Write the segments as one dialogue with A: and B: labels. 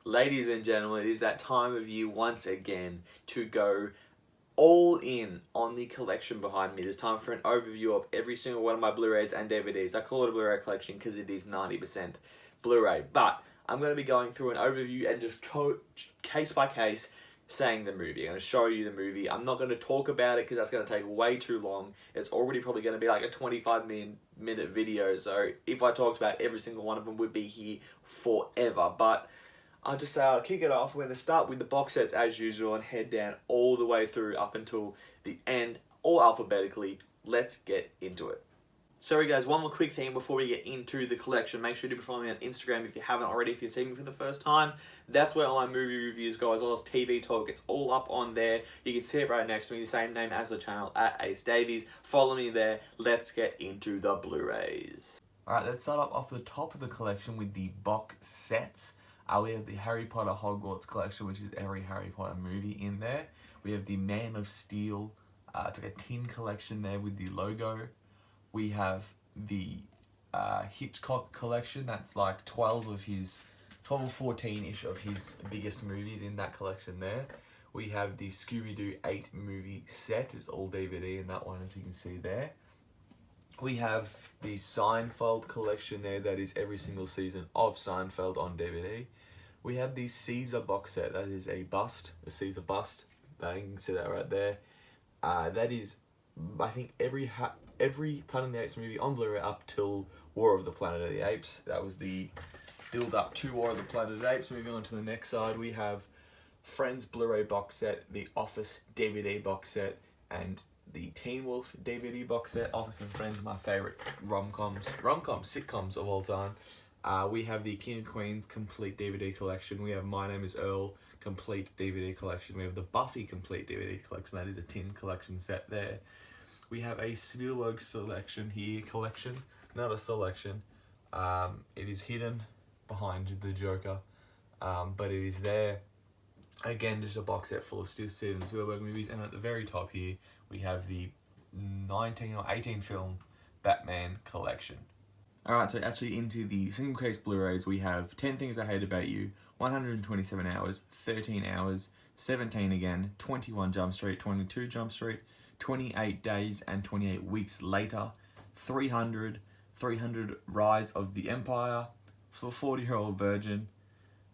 A: Ladies and gentlemen, it is that time of year once again to go all in on the collection behind me. It's time for an overview of every single one of my Blu-rays and DVDs. I call it a Blu-ray collection because it is 90% Blu-ray. But I'm going to be going through an overview and just case by case saying the movie. I'm going to show you the movie. I'm not going to talk about it because that's going to take way too long. It's already probably going to be like a 25-minute video. So if I talked about every single one of them, we'd be here forever. But I'll just kick it off. We're going to start with the box sets as usual and head down all the way through up until the end, all alphabetically. Let's get into it. Sorry guys, one more quick thing before we get into the collection. Make sure to follow me on Instagram if you haven't already, if you're seeing me for the first time. That's where all my movie reviews go, as well as TV talk. It's all up on there. You can see it right next to me, the same name as the channel, at AceDavies. Follow me there. Let's get into the Blu-rays. Alright, let's start off the top of the collection with the box sets. We have the Harry Potter Hogwarts collection, which is every Harry Potter movie in there. We have the Man of Steel. It's like a tin collection there with the logo. We have the Hitchcock collection. That's like 12 or 14-ish of his biggest movies in that collection there. We have the Scooby-Doo 8 movie set. It's all DVD in that one, as you can see there. We have the Seinfeld collection there. That is every single season of Seinfeld on DVD. We have the Caesar box set. That is a Caesar bust. You can see that right there. That is, I think, every Planet of the Apes movie on Blu-ray up till War of the Planet of the Apes. That was the build up to War of the Planet of the Apes. Moving on to the next side, we have Friends Blu-ray box set, the Office DVD box set, and the Teen Wolf DVD box set. Office and Friends, my favorite sitcoms of all time. We have the King of Queens complete DVD collection. We have My Name is Earl complete DVD collection. We have the Buffy complete DVD collection. That is a tin collection set there. We have a Spielberg selection here, not a selection. It is hidden behind the Joker, but it is there. Again, just a box set full of Steven Spielberg movies, and at the very top here, we have the 19 or 18 film Batman collection. Alright, so actually into the single case Blu-rays, we have 10 Things I Hate About You, 127 Hours, 13 Hours, 17 Again, 21 Jump Street, 22 Jump Street, 28 Days and 28 Weeks Later, 300, 300 Rise of the Empire, For 40-Year-Old Virgin,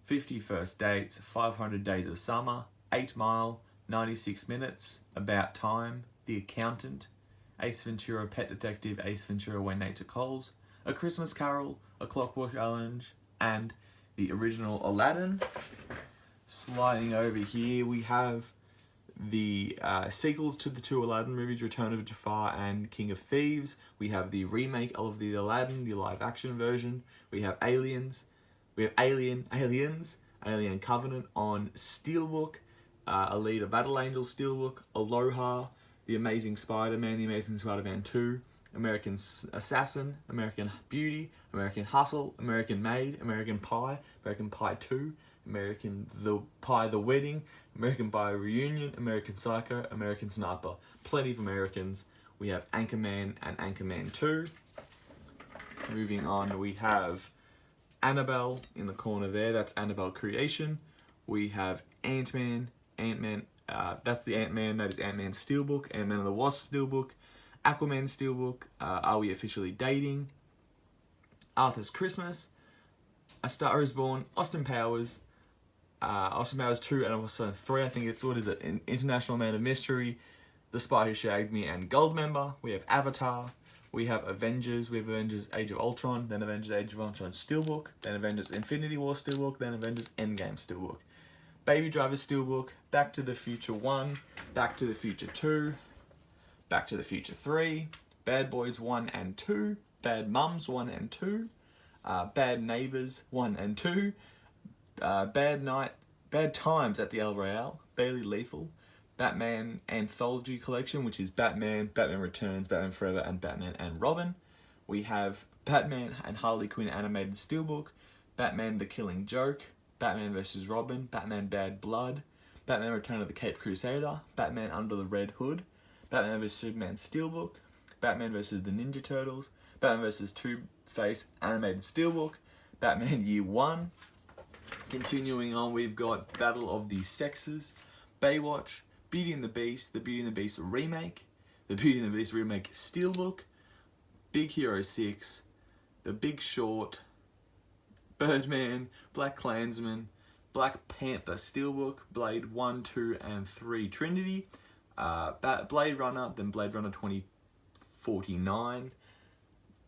A: 50 First Dates, 500 Days of Summer, 8 Mile, 96 Minutes, About Time, The Accountant, Ace Ventura, Pet Detective, Ace Ventura, When Nature Calls, A Christmas Carol, A Clockwork Orange, and the original Aladdin. Sliding over here, we have the sequels to the two Aladdin movies, Return of Jafar and King of Thieves. We have the remake of the Aladdin, the live action version. We have Aliens. We have Alien Covenant on Steelbook, Alita Battle Angel Steelbook, Aloha, The Amazing Spider-Man, The Amazing Spider-Man 2, American Assassin, American Beauty, American Hustle, American Made, American Pie 2, American Pie The Wedding, American Pie Reunion, American Psycho, American Sniper. Plenty of Americans. We have Anchorman and Anchorman 2. Moving on, we have Annabelle in the corner there. That's Annabelle Creation. We have Ant-Man. That's the Ant-Man. That is Ant-Man Steelbook. Ant-Man and the Wasp Steelbook. Aquaman Steelbook. Are We Officially Dating? Arthur's Christmas. A Star Is Born. Austin Powers 2 and also 3. I think it's, what is it? International Man of Mystery. The Spy Who Shagged Me and Goldmember. We have Avatar. We have Avengers. We have Avengers Age of Ultron. Then Avengers Age of Ultron Steelbook. Then Avengers Infinity War Steelbook. Then Avengers Endgame Steelbook. Baby Driver Steelbook. Back to the Future 1. Back to the Future 2. Back to the Future 3. Bad Boys 1 and 2. Bad Mums 1 and 2. Bad Neighbors 1 and 2. Bad Times at the El Royale. Bailey Lethal. Batman Anthology Collection, which is Batman, Batman Returns, Batman Forever, and Batman and Robin. We have Batman and Harley Quinn Animated Steelbook, Batman The Killing Joke, Batman vs. Robin, Batman Bad Blood, Batman Return of the Caped Crusader, Batman Under the Red Hood, Batman vs. Superman Steelbook, Batman vs. the Ninja Turtles, Batman vs. Two-Face Animated Steelbook, Batman Year One, Continuing on, we've got Battle of the Sexes, Baywatch, Beauty and the Beast, the Beauty and the Beast remake, the Beauty and the Beast remake Steelbook, Big Hero 6, The Big Short, Birdman, Black Klansman, Black Panther Steelbook, Blade 1, 2, and 3 Trinity, Blade Runner, then Blade Runner 2049,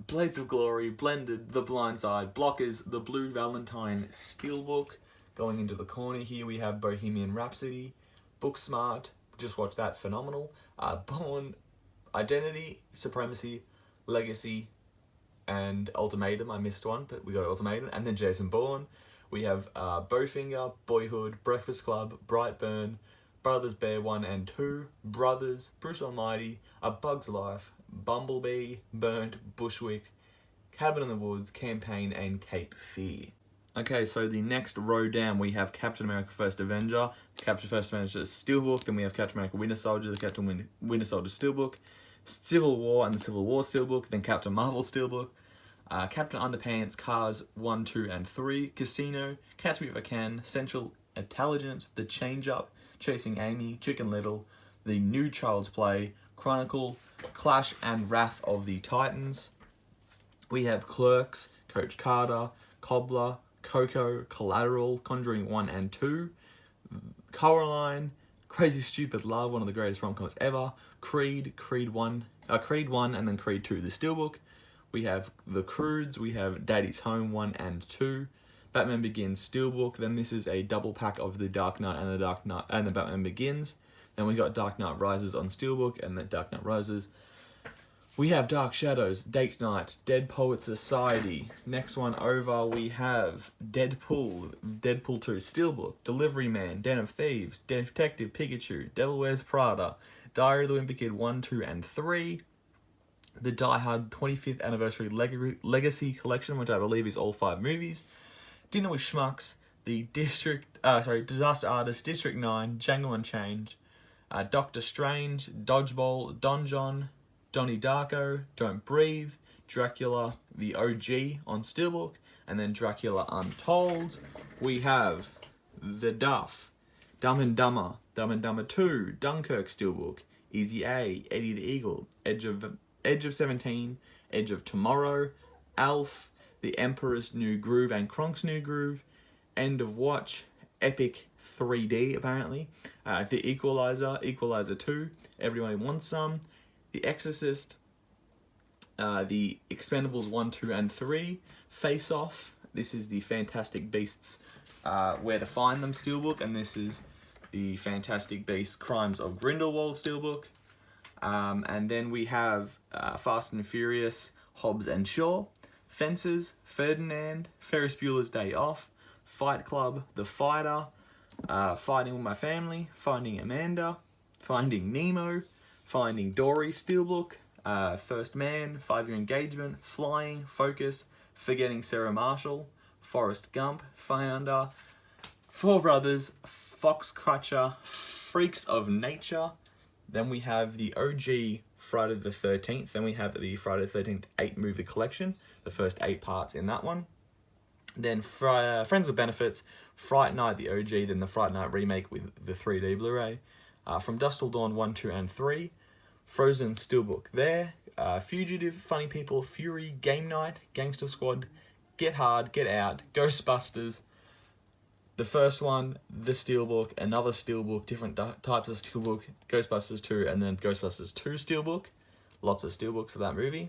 A: Blades of Glory, Blended, The Blind Side, Blockers, The Blue Valentine Steelbook. Going into the corner here, we have Bohemian Rhapsody, Booksmart, just watch that, phenomenal. Born, Identity, Supremacy, Legacy, and Ultimatum. I missed one, but we got Ultimatum. And then Jason Bourne. We have Bowfinger, Boyhood, Breakfast Club, Brightburn, Brothers Bear 1 and 2, Brothers, Bruce Almighty, A Bug's Life, Bumblebee, Burnt, Bushwick, Cabin in the Woods, Campaign, and Cape Fear. Okay, so the next row down, we have Captain America First Avenger, Captain First Avenger Steelbook, then we have Captain America Winter Soldier, the Captain Winter Soldier Steelbook, Civil War and the Civil War Steelbook, then Captain Marvel Steelbook, Captain Underpants, Cars 1, 2, and 3, Casino, Catch Me If I Can, Central Intelligence, The Change Up, Chasing Amy, Chicken Little, The New Child's Play, Chronicle, Clash and Wrath of the Titans. We have Clerks, Coach Carter, Cobbler, Coco, Collateral, Conjuring 1 and 2, Coraline, Crazy Stupid Love, one of the greatest rom-coms ever, Creed 1, and then Creed 2, the Steelbook. We have The Croods, we have Daddy's Home 1 and 2, Batman Begins Steelbook, then this is a double pack of The Dark Knight and the Batman Begins. Then we got Dark Knight Rises on Steelbook and then Dark Knight Rises. We have Dark Shadows, Date Night, Dead Poets Society. Next one over, we have Deadpool 2 Steelbook, Delivery Man, Den of Thieves, Detective Pikachu, Devil Wears Prada, Diary of the Wimpy Kid 1, 2, and 3. The Die Hard 25th Anniversary Legacy Collection, which I believe is all 5 movies. Dinner with Schmucks, the Disaster Artist, District 9, Django Unchained, Doctor Strange, Dodgeball, Don John, Donnie Darko, Don't Breathe, Dracula, the OG on Steelbook, and then Dracula Untold. We have The Duff, Dumb and Dumber 2, Dunkirk Steelbook, Easy A, Eddie the Eagle, Edge of 17, Edge of Tomorrow, Alf, The Emperor's New Groove and Kronk's New Groove, End of Watch, Epic 3D apparently, The Equalizer, Equalizer 2, Everyone Wants Some, The Exorcist, The Expendables 1, 2, and 3, Face Off, this is the Fantastic Beasts Where to Find Them Steelbook, and this is the Fantastic Beasts Crimes of Grindelwald Steelbook. And then we have Fast and Furious, Hobbs and Shaw, Fences, Ferdinand, Ferris Bueller's Day Off, Fight Club, The Fighter, Fighting With My Family, Finding Amanda, Finding Nemo, Finding Dory Steelbook, First Man, 5-Year Engagement, Flying, Focus, Forgetting Sarah Marshall, Forrest Gump, Founder, Four Brothers, Foxcatcher, Freaks of Nature. Then we have the OG Friday the 13th. Then we have the Friday the 13th 8-movie collection, the first 8 parts in that one. Then Friends with Benefits, Fright Night the OG, then the Fright Night remake with the 3D Blu-ray. From Dusk Till Dawn 1, 2, and 3. Frozen Steelbook there. Fugitive, Funny People, Fury, Game Night, Gangster Squad, Get Hard, Get Out, Ghostbusters. The first one, the Steelbook, another Steelbook, different types of Steelbook, Ghostbusters 2, and then Ghostbusters 2 Steelbook. Lots of Steelbooks for that movie.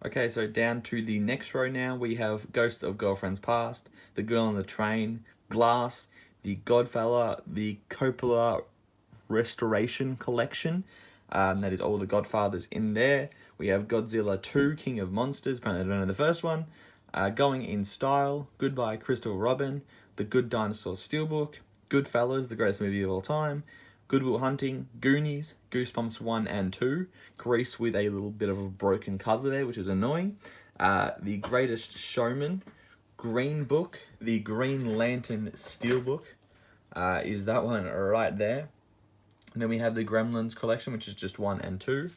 A: Okay, so down to the next row now, we have Ghost of Girlfriend's Past, The Girl on the Train, Glass, The Godfather, the Coppola Restoration Collection. That is all the Godfathers in there. We have Godzilla 2, King of Monsters, apparently I don't know the first one. Going in Style, Goodbye Crystal Robin, The Good Dinosaur Steelbook, Goodfellas, the greatest movie of all time, Good Will Hunting, Goonies, Goosebumps 1 and 2, Grease with a little bit of a broken cover there, which is annoying, The Greatest Showman, Green Book, The Green Lantern Steelbook, is that one right there. And then we have the Gremlins collection, which is just 1 and 2.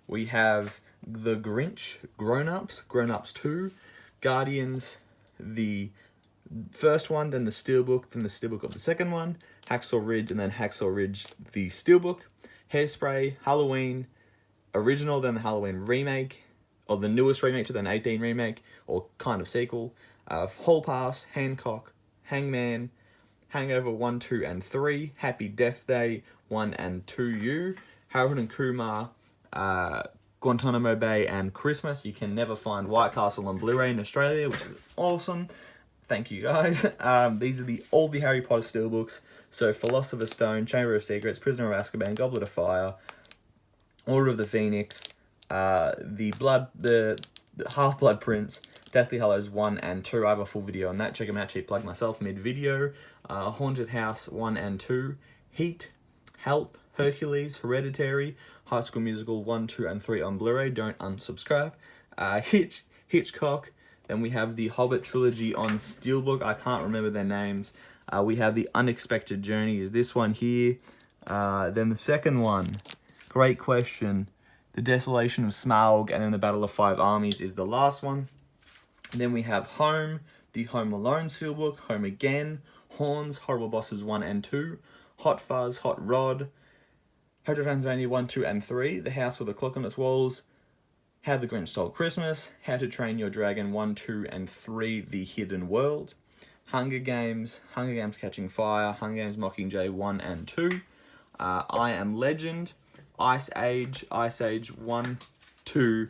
A: We have The Grinch, Grown Ups, Grown Ups 2, Guardians, the
B: first one, then the Steelbook, then the Steelbook of the second one, Hacksaw Ridge, and then Hacksaw Ridge, the Steelbook, Hairspray, Halloween, original, then the Halloween remake, or the newest remake, 2018 remake, or kind of sequel, Hall Pass, Hancock, Hangman, Hangover 1, 2, and 3, Happy Death Day 1 and 2U, Harold and Kumar, Guantanamo Bay, and Christmas. You can never find White Castle on Blu-ray in Australia, which is awesome. Thank you guys. These are all the Harry Potter steelbooks. So Philosopher's Stone, Chamber of Secrets, Prisoner of Azkaban, Goblet of Fire, Order of the Phoenix, the Half-Blood Prince, Deathly Hallows 1 and 2. I have a full video on that. Check them out. Cheap plug myself mid-video. Haunted House 1 and 2. Heat, Help, Hercules, Hereditary, High School Musical 1, 2, and 3 on Blu-ray. Don't unsubscribe. Hitchcock. Then we have the Hobbit trilogy on Steelbook. I can't remember their names. We have the Unexpected Journey is this one here. Then the second one, great question. The Desolation of Smaug, and then the Battle of Five Armies is the last one. Then we have Home, the Home Alone Steelbook, Home Again, Horns, Horrible Bosses 1 and 2, Hot Fuzz, Hot Rod, Hotel Transylvania 1, 2, and 3, The House with a Clock on Its Walls, How the Grinch Stole Christmas, How to Train Your Dragon 1, 2, and 3, The Hidden World, Hunger Games Catching Fire, Hunger Games Mockingjay 1 and 2, I Am Legend, Ice Age 1, 2,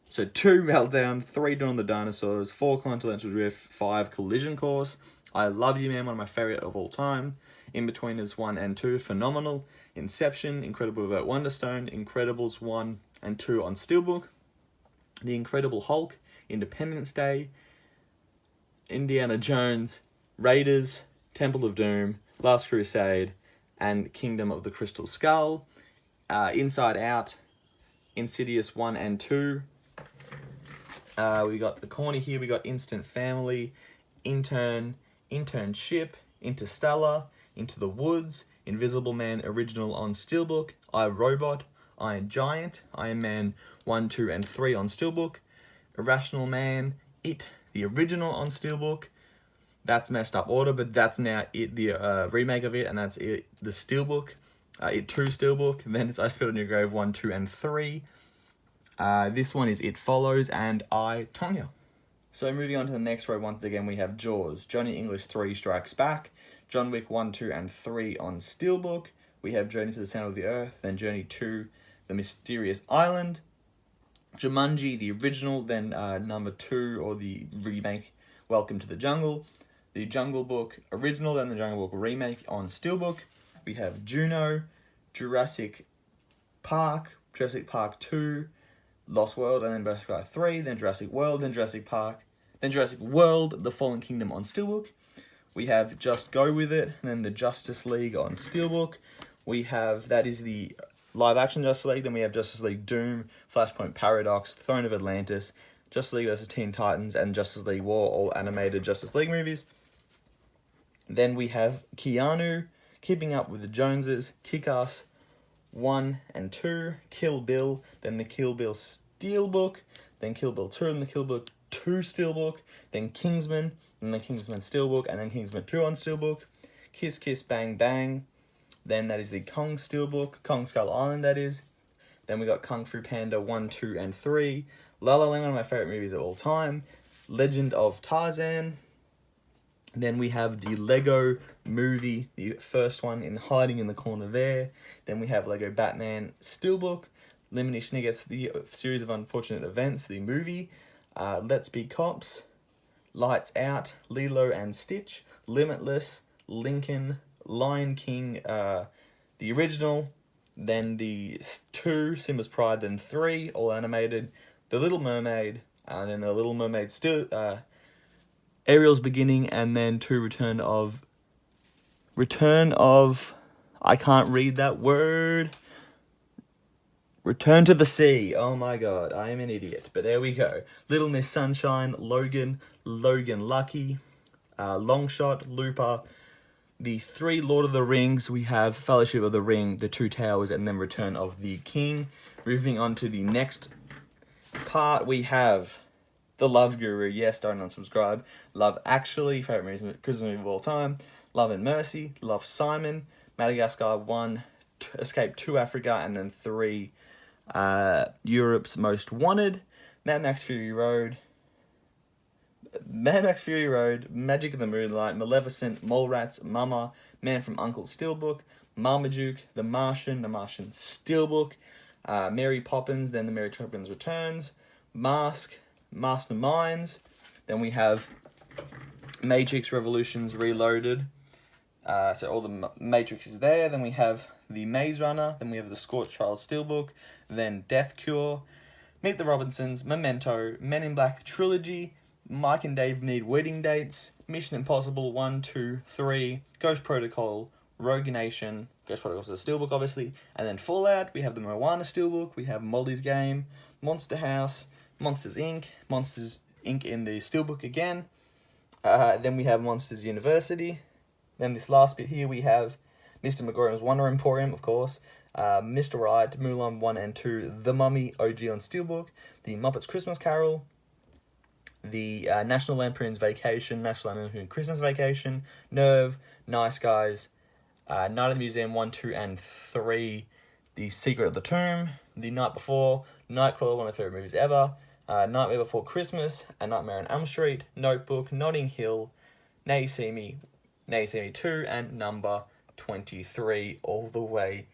B: so 2 Meltdown, 3 Dawn of the Dinosaurs, 4 Continental Drift, 5 Collision Course, I Love You Man, one of my favorite of all time, In-Betweeners 1 and 2, phenomenal, Inception, Incredible About Wonderstone, Incredibles 1 and 2 on Steelbook, The Incredible Hulk, Independence Day, Indiana Jones, Raiders, Temple of Doom, Last Crusade, and Kingdom of the Crystal Skull, Inside Out, Insidious 1 and 2. We got the corner here, we got Instant Family, Internship, Interstellar, Into the Woods, Invisible Man original on Steelbook, I, Robot, Iron Giant, Iron Man 1, 2, and 3 on Steelbook, Irrational Man, It, the original on Steelbook. That's messed up order, but that's now It, the remake of it, and that's It, the Steelbook. It 2 Steelbook, then it's I Spit on Your Grave 1, 2, and 3. This one is It Follows, and I, Tonya. So moving on to the next row, once again we have Jaws, Johnny English 3 Strikes Back, John Wick 1, 2, and 3 on Steelbook. We have Journey to the Center of the Earth, then Journey to the Mysterious Island, Jumanji, the original, then number 2, or the remake, Welcome to the Jungle, the Jungle Book original, then the Jungle Book remake on Steelbook. We have Juno, Jurassic Park 2, Lost World, and then Jurassic Park 3, then Jurassic World, then Jurassic Park, then Jurassic World, The Fallen Kingdom on Steelbook. We have Just Go With It, and then the Justice League on Steelbook. We have, that is the live action Justice League, then we have Justice League Doom, Flashpoint Paradox, Throne of Atlantis, Justice League vs. Teen Titans, and Justice League War, all animated Justice League movies. Then we have Keanu, Keeping Up with the Joneses, Kick-Ass 1 and 2, Kill Bill, then the Kill Bill Steelbook, then Kill Bill 2 and the Kill Bill 2 Steelbook, then Kingsman, then the Kingsman Steelbook, and then Kingsman 2 on Steelbook, Kiss Kiss Bang Bang, then that is the Kong Steelbook, Kong Skull Island that is, then we got Kung Fu Panda 1, 2, and 3, La La Land, one of my favourite movies of all time, Legend of Tarzan, then we have the Lego Movie, the first one in hiding in the corner there. Then we have Lego Batman Steelbook, Lemony Snicket's The Series of Unfortunate Events, the movie, Let's Be Cops, Lights Out, Lilo and Stitch, Limitless, Lincoln, Lion King, the original, then the 2, Simba's Pride, then 3, all animated, The Little Mermaid, and then The Little Mermaid Ariel's Beginning, and then 2, Return of, I can't read that word, Return to the Sea. Oh my god, I am an idiot, but there we go. Little Miss Sunshine, Logan Lucky, Longshot, Looper, the 3 Lord of the Rings. We have Fellowship of the Ring, The Two Towers, and then Return of the King. Moving on to the next part, we have The Love Guru, yes, don't unsubscribe. Love Actually, favourite Christmas movie of all time. Love and Mercy, Love Simon, Madagascar 1, Escape to Africa, and then 3, Europe's Most Wanted, Mad Max Fury Road, Magic of the Moonlight, Maleficent, Mallrats, Mama, Man from U.N.C.L.'s Steelbook, Marmaduke, The Martian Steelbook, Mary Poppins, then The Mary Poppins Returns, Mask, Masterminds, then we have Matrix Revolutions Reloaded, so all the Matrix is there, then we have The Maze Runner, then we have The Scorched Child Steelbook, then Death Cure, Meet the Robinsons, Memento, Men in Black Trilogy, Mike and Dave Need Wedding Dates, Mission Impossible 1, 2, 3, Ghost Protocol, Rogue Nation, Ghost Protocol is a steelbook obviously, and then Fallout, we have the Moana steelbook, we have Molly's Game, Monster House, Monsters Inc. In the steelbook again, then we have Monsters University, then this last bit here we have Mr. McGorham's Wonder Emporium, of course, Mr. Right, Mulan 1 and 2, The Mummy OG on steelbook, The Muppets Christmas Carol, the National Lampoon's Vacation, National Lampoon's Christmas Vacation, Nerve, Nice Guys, Night at the Museum 1, 2, and 3, The Secret of the Tomb, The Night Before, Nightcrawler, one of my favourite movies ever, Nightmare Before Christmas, A Nightmare on Elm Street, Notebook, Notting Hill, Now You See Me 2, and number 23, all the way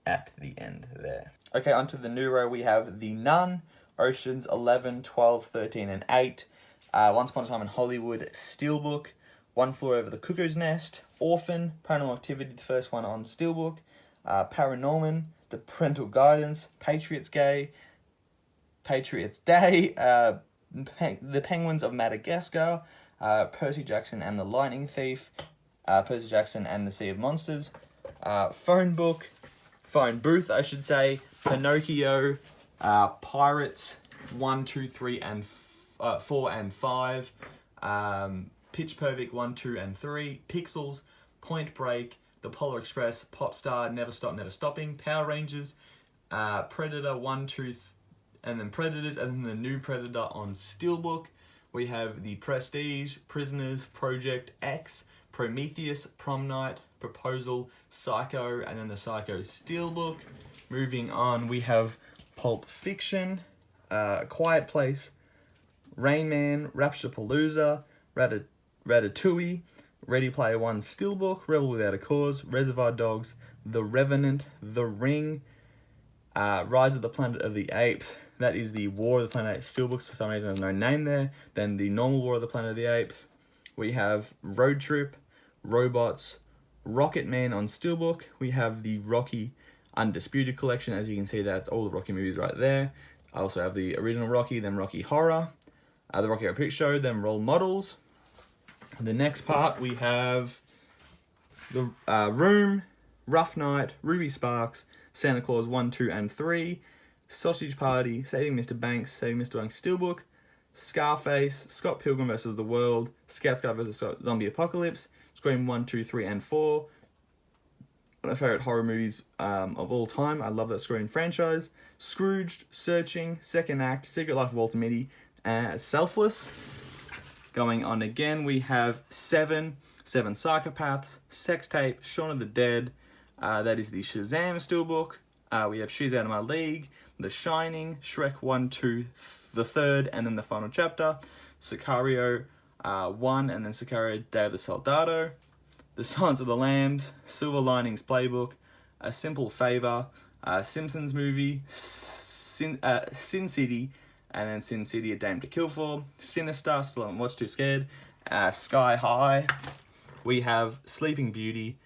B: at the end there. Okay, onto the new row, we have The Nun, Oceans 11, 12, 13, and 8, Once Upon a Time in Hollywood Steelbook, One Flew Over the Cuckoo's Nest, Orphan, Paranormal Activity, the first one on Steelbook, Paranorman, The Parental Guidance, Patriots Day, The Penguins of Madagascar, Percy Jackson and the Lightning Thief, Percy Jackson and the Sea of Monsters, Phone Booth, I should say, Pinocchio, Pirates 1, 2, 3, and 4 and 5, Pitch Perfect 1, 2, and 3, Pixels, Point Break, The Polar Express, Popstar, Never Stop, Never Stopping, Power Rangers, Predator 1, 2, and then Predators, and then the new Predator on Steelbook. We have The Prestige, Prisoners, Project X, Prometheus, Prom Night, Proposal, Psycho, and then the Psycho Steelbook. Moving on, we have Pulp Fiction, Quiet Place, Rain Man, Rapturepalooza, Ratatouille, Ready Player One Steelbook, Rebel Without a Cause, Reservoir Dogs, The Revenant, The Ring, Rise of the Planet of the Apes. That is the War of the Planet of the Apes Steelbooks. For some reason, there's no name there. Then the normal War of the Planet of the Apes. We have Road Trip, Robots, Rocket Man on Steelbook. We have the Rocky Undisputed Collection. As you can see, that's all the Rocky movies right there. I also have the original Rocky, then Rocky Horror, the Rocky Horror Picture Show, then Role Models. The next part, we have The Room, Rough Night, Ruby Sparks, Santa Claus 1, 2, and 3, Sausage Party, Saving Mr. Banks, Saving Mr. Banks Steelbook, Scarface, Scott Pilgrim vs. the World, Scout Scout vs. Zombie Apocalypse, Scream 1, 2, 3, and 4. One of my favourite horror movies of all time. I love that Scream franchise. Scrooged, Searching, Second Act, Secret Life of Walter Mitty, Selfless. Going on again, we have Seven Psychopaths, Sex Tape, Shaun of the Dead. That is the Shazam Steelbook. We have She's Out of My League, The Shining, Shrek 1, 2, the third, and then the final chapter. Sicario 1, and then Sicario Day of the Soldado. The Silence of the Lambs, Silver Linings Playbook, A Simple Favor, Simpsons Movie, Sin City, and then Sin City, A Dame to Kill For, Sinister, still haven't watched, too scared, Sky High. We have Sleeping Beauty,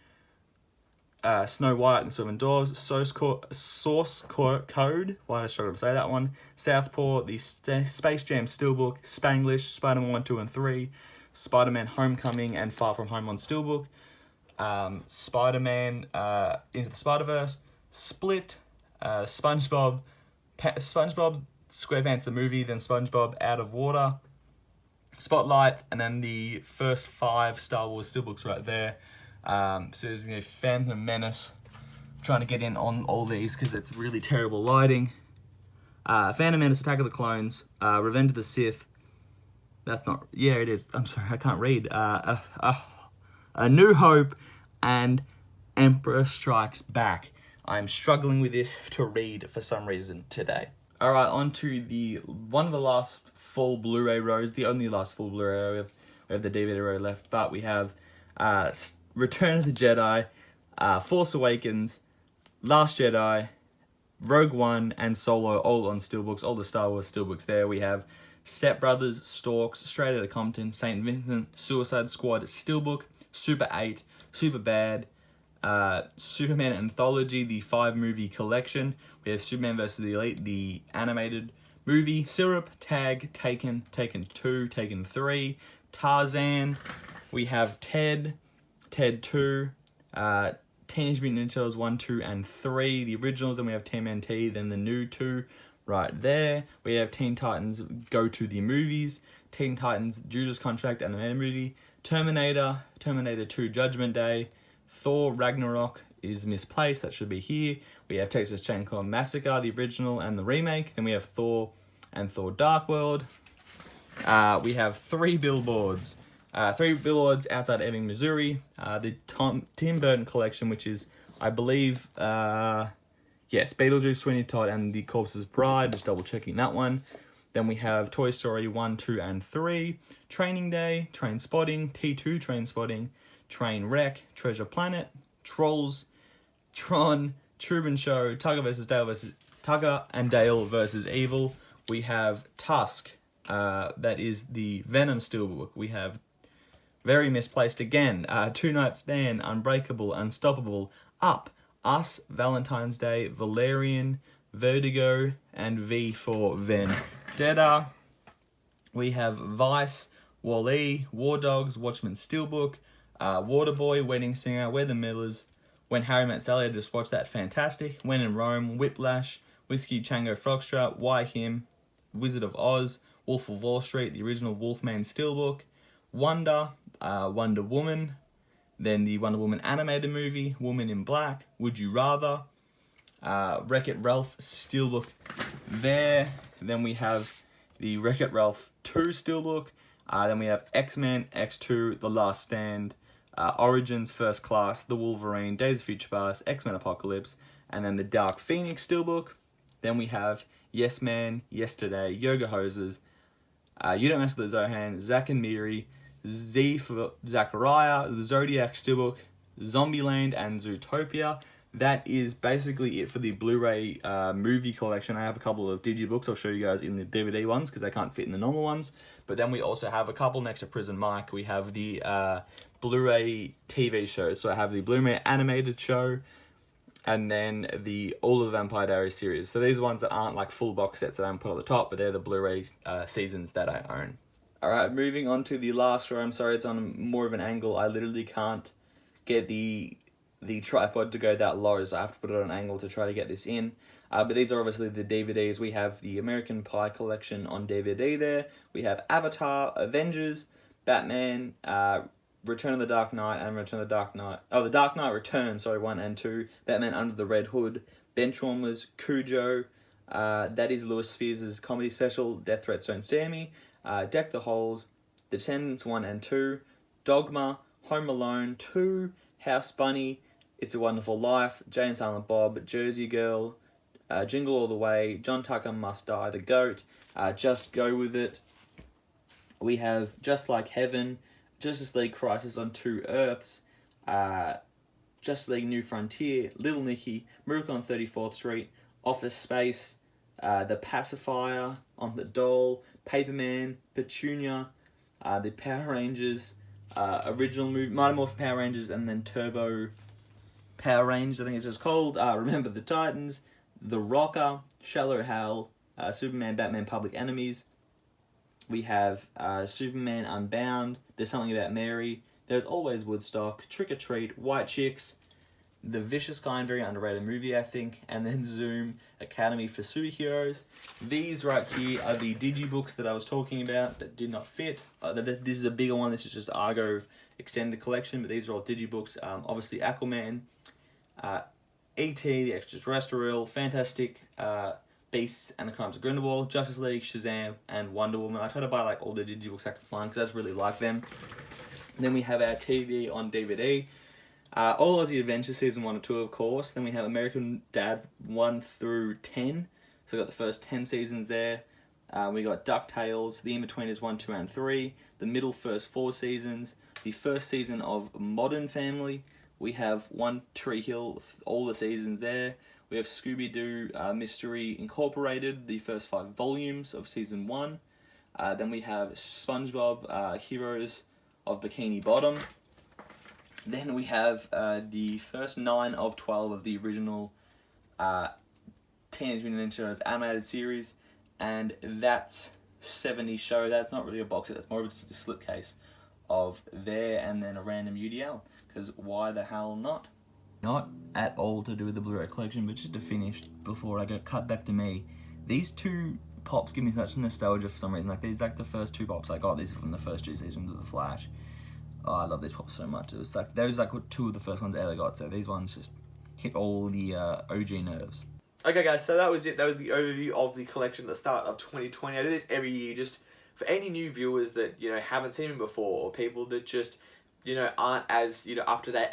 B: Snow White and the Seven Dwarfs, Source Code, why did I struggle to say that one, Southpaw, the Space Jam Steelbook, Spanglish, Spider-Man 1, 2, and 3, Spider-Man Homecoming and Far From Home on Steelbook, Spider-Man Into the Spider-Verse, Split, SpongeBob SquarePants the movie, then SpongeBob Out of Water, Spotlight, and then the first 5 Star Wars Steelbooks right there. So there's Phantom Menace. I'm trying to get in on all these because it's really terrible lighting. Phantom Menace, Attack of the Clones, Revenge of the Sith, That's not... Yeah, it is. I'm sorry, I can't read. A New Hope and Emperor Strikes Back. I'm struggling with this to read for some reason today. Alright, on to one of the last full Blu-ray rows, the only last full Blu-ray row. We have the DVD row left, but we have Return of the Jedi, Force Awakens, Last Jedi, Rogue One, and Solo, all on steelbooks, all the Star Wars steelbooks there. We have Step Brothers, Storks, Straight Outta Compton, St. Vincent, Suicide Squad, steelbook, Super 8, Super Bad, Superman Anthology, the 5-movie collection. We have Superman vs. the Elite, the animated movie, Syrup, Tag, Taken, Taken 2, Taken 3, Tarzan. We have Ted, Ted 2, Teenage Mutant Ninja Turtles 1, 2, and 3, the originals. Then we have TMNT, then the new 2 right there. We have Teen Titans Go to the Movies, Teen Titans Judas Contract animated movie, Terminator, Terminator 2 Judgment Day, Thor Ragnarok is misplaced, that should be here. We have Texas Chainsaw Massacre, the original and the remake. Then we have Thor and Thor Dark World. We have 3 billboards. 3 billboards outside Ebbing, Missouri. The Tim Burton collection, which is, I believe, yes, Beetlejuice, Sweeney Todd, and The Corpse's Bride. Just double checking that one. Then we have Toy Story 1, 2, and 3. Training Day, Train Spotting, T2 Train Spotting, Train Wreck, Treasure Planet, Trolls, Tron, Truman Show, Tugger and Dale versus Evil. We have Tusk, that is the Venom steelbook. We have very misplaced again. Two Night Stand, Unbreakable, Unstoppable, Up, Us, Valentine's Day, Valerian, Vertigo, and V for Vendetta. We have Vice, Wall-E, War Dogs, Watchmen Steelbook, Waterboy, Wedding Singer, We're the Millers, When Harry Met Sally, I just watched that, fantastic. When in Rome, Whiplash, Whiskey Tango Foxtrot, Why Him, Wizard of Oz, Wolf of Wall Street, the original Wolfman Steelbook, Wonder, Wonder Woman, then the Wonder Woman animated movie, Woman in Black, Would You Rather, Wreck-It Ralph Steelbook there. Then we have the Wreck-It Ralph 2 Steelbook. Then we have X-Men, X2, The Last Stand, Origins, First Class, The Wolverine, Days of Future Past, X-Men Apocalypse, and then the Dark Phoenix Steelbook. Then we have Yes Man, Yesterday, Yoga Hoses, You Don't Mess with the Zohan, Zack and Miri, Z for Zachariah, the Zodiac Steelbook, Zombieland, and Zootopia. That is basically it for the Blu-ray movie collection. I have a couple of digibooks I'll show you guys in the DVD ones because they can't fit in the normal ones. But then we also have a couple next to Prison Mike. We have the Blu-ray TV shows. So I have the Blu-ray animated show and then the All of the Vampire Diaries series. So these ones that aren't like full box sets that I haven't put on the top, but they're the Blu-ray seasons that I own. Alright, moving on to the last row. I'm sorry, it's on more of an angle. I literally can't get the tripod to go that low, so I have to put it on an angle to try to get this in. But these are obviously the DVDs. We have the American Pie collection on DVD there. We have Avatar, Avengers, Batman, Return of the Dark Knight, and Return of the Dark Knight. Oh, the Dark Knight Returns, 1 and 2. Batman Under the Red Hood, Benchwarmers, Cujo, that is Lewis Spears' comedy special, Death Threats Don't Scare Me, Deck the Halls, The Descendants 1 and 2, Dogma, Home Alone 2, House Bunny, It's a Wonderful Life, Jay and Silent Bob, Jersey Girl, Jingle All the Way, John Tucker Must Die, The Goat, Just Go With It. We have Just Like Heaven, Justice League Crisis on Two Earths, Justice League New Frontier, Little Nicky, Miracle on 34th Street, Office Space, The Pacifier, On the Doll, Paperman, Petunia, The Power Rangers, original movie, Mighty Morphin Power Rangers, and then Turbo Power Rangers, I think it's just called, Remember the Titans, The Rocker, Shallow Hal, Superman, Batman, Public Enemies. We have Superman Unbound, There's Something About Mary, There's Always Woodstock, Trick or Treat, White Chicks, The Vicious Kind, very underrated movie, I think, and then Zoom, Academy for Superheroes. These right here are the digibooks that I was talking about that did not fit. This is a bigger one, this is just Argo Extended Collection, but these are all digibooks. Obviously Aquaman, E.T., The Extraterrestrial, Fantastic Beasts and the Crimes of Grindelwald, Justice League, Shazam, and Wonder Woman. I try to buy like all the digibooks I can find because I just really like them. And then we have our TV on DVD. All Aussie Adventure Season 1 and 2, of course. Then we have American Dad 1 through 10. So we got the first 10 seasons there. We got DuckTales, the in-betweeners 1, 2, and 3. The middle first 4 seasons. The first season of Modern Family. We have One Tree Hill, all the seasons there. We have Scooby-Doo Mystery Incorporated, the first 5 volumes of Season 1. Then we have SpongeBob Heroes of Bikini Bottom. Then we have the first 9 of 12 of the original Teenage Mutant Ninja Turtles animated series. And that's 70 show. That's not really a box set, that's more of just a slipcase of there and then a random UDL. Because why the hell not? Not at all to do with the Blu-ray collection, but just to finish before I get cut back to me. These 2 pops give me such nostalgia for some reason. Like these, like the first 2 pops I got. These are from the first 2 seasons of The Flash. Oh, I love these pops so much. It was like those like 2 of the first ones I ever got. So these ones just hit all the OG nerves.
A: Okay, guys, so that was it. That was the overview of the collection at the start of 2020. I do this every year just for any new viewers that, you know, haven't seen me before, or people that just, you know, aren't as, you know, up to date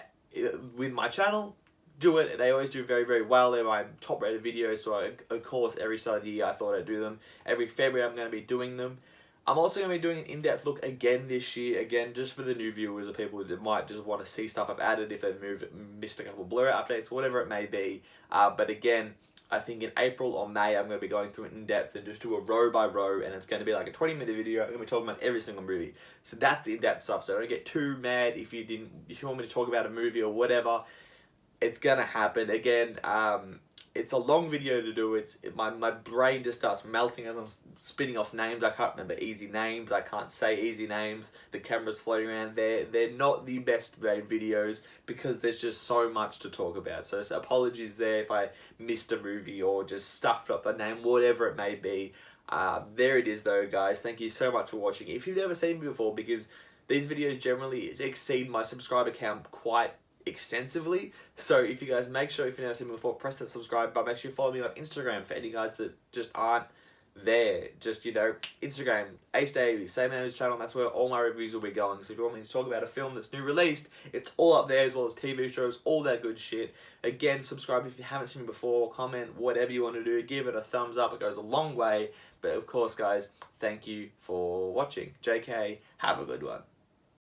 A: with my channel. Do it. They always do very, very well. They're my top rated videos, so of course every start of the year I thought I'd do them. Every February I'm going to be doing them. I'm also going to be doing an in-depth look again this year, again just for the new viewers or people that might just want to see stuff I've added if they've missed a couple of Blu-ray updates, whatever it may be. But again, I think in April or May I'm going to be going through it in depth and just do a row by row, and it's going to be like a 20-minute video. I'm going to be talking about every single movie. So that's the in-depth stuff. So don't get too mad if you want me to talk about a movie or whatever. It's going to happen. Again, it's a long video to do. My brain just starts melting as I'm spinning off names. I can't remember easy names. I can't say easy names. The camera's floating around. They're not the best made videos because there's just so much to talk about. So apologies there if I missed a movie or just stuffed up the name, whatever it may be. There it is though, guys. Thank you so much for watching. If you've never seen me before, because these videos generally exceed my subscriber count quite extensively, so if you guys make sure, if you've never seen me before, press that subscribe button. Make sure you follow me on Instagram for any guys that just aren't there. Just, you know, Instagram, AceDavies, same name as channel, and that's where all my reviews will be going. So if you want me to talk about a film that's new released, it's all up there, as well as TV shows, all that good shit. Again, subscribe if you haven't seen me before, comment, whatever you want to do, give it a thumbs up, it goes a long way. But of course, guys, thank you for watching. JK, have a good one.